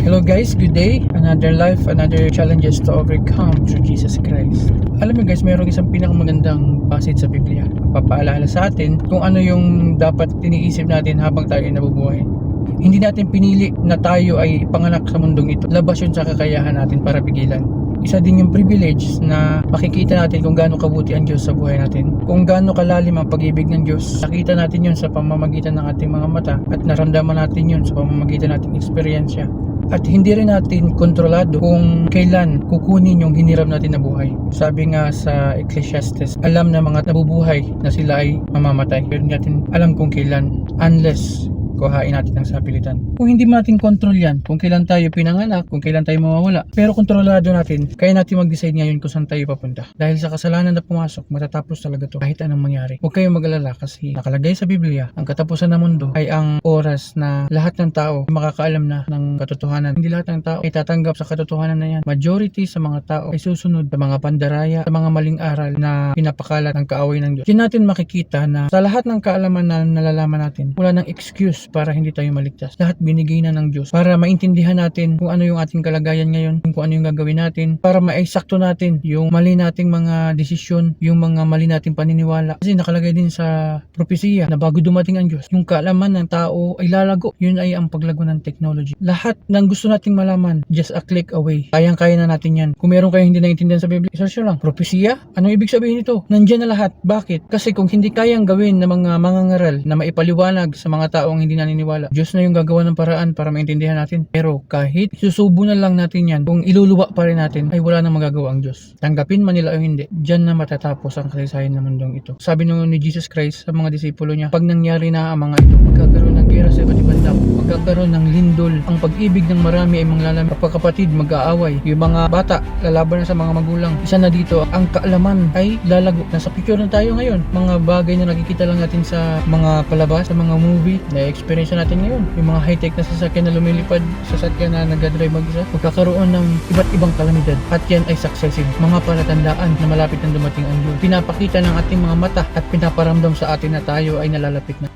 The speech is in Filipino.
Hello guys, good day. Another life, another challenges to overcome through Jesus Christ. Alam mo guys, mayroong isang pinakamagandang passage sa Biblia. Papaalala sa atin kung ano yung dapat tiniisip natin habang tayo ay nabubuhay. Hindi natin pinili na tayo ay panganak sa mundong ito. Labas yun sa kakayahan natin para pigilan. Isa din yung privilege na makikita natin kung gaano kabuti ang Diyos sa buhay natin. Kung gaano kalalim ang pag-ibig ng Diyos. Nakita natin yun sa pamamagitan ng ating mga mata at naramdaman natin yun sa pamamagitan ng ating eksperyensya. At hindi rin natin kontrolado kung kailan kukunin yung hiniram natin na buhay. Sabi nga sa Ecclesiastes, alam na mga nabubuhay na sila ay mamamatay. Pero hindi natin alam kung kailan, unless kuhain natin ang sapilitan. Kung hindi natin control yan, kung kailan tayo pinanganak, kung kailan tayo mawawala. Pero kontrolado natin, kaya natin mag-decide ngayon kung saan tayo papunta. Dahil sa kasalanan na pumasok, matatapos talaga to kahit anong mangyari. Huwag kayong mag-alala kasi nakalagay sa Biblia, ang katapusan ng mundo ay ang oras na lahat ng tao makakaalam na ng katotohanan. Hindi lahat ng tao ay tatanggap sa katotohanan na yan. Majority sa mga tao ay susunod sa mga pandaraya, sa mga maling aral na pinapakalat ng kaaway ng Diyos. Diyan natin makikita na sa lahat ng kaalaman na nalalaman natin, wala ng excuse para hindi tayo maligtas. Lahat binigay na ng Diyos para maintindihan natin kung ano yung ating kalagayan ngayon, kung ano yung gagawin natin, para maisakto natin yung mali nating mga desisyon, yung mga mali nating paniniwala. Kasi nakalagay din sa propesiya na bago dumating ang Diyos, yung kaalaman ng tao ay lalago. Yun ay ang paglago ng technology. Lahat ng gusto nating malaman, just a click away. Kayang-kaya na natin yan. Kung meron kayong hindi naintindihan sa Biblia, search lang. Propesiya? Anong ibig sabihin nito? Nandiyan na lahat. Bakit? Kasi kung hindi kayang gawin ng mga mangangaral na maipaliwanag sa mga taong hindi naniniwala, Diyos na yung gagawa ng paraan para maintindihan natin. Pero kahit susubo na lang natin yan, kung iluluwa pa rin natin, ay wala nang magagawa ang Diyos. Tanggapin man nila o hindi, dyan na matatapos ang kasaysayan ng mundong ito. Sabi nung ni Jesus Christ sa mga disipulo niya, pag nangyari na ang mga ito, magkakaroon ng gera sa iba't ibang dako, magkakaroon ng lindol, ang pag-ibig ng marami ay manglalami, kapatid mag-aaway, yung mga bata lalaban na sa mga magulang. Isa na dito, ang kaalaman ay lalago. Nasa picture na tayo ngayon, mga bagay na nakikita lang natin sa mga palabas, sa mga movie, na-experience natin ngayon. Yung mga high-tech na sasakyan na lumilipad, sasakyan na nag-drive mag-isa, magkakaroon ng iba't ibang kalamidad. At yan ay successive. Mga palatandaan na malapit na dumating ang Diyos. Pinapakita ng ating mga mata at pinaparamdam sa atin na tayo ay nalalapit na.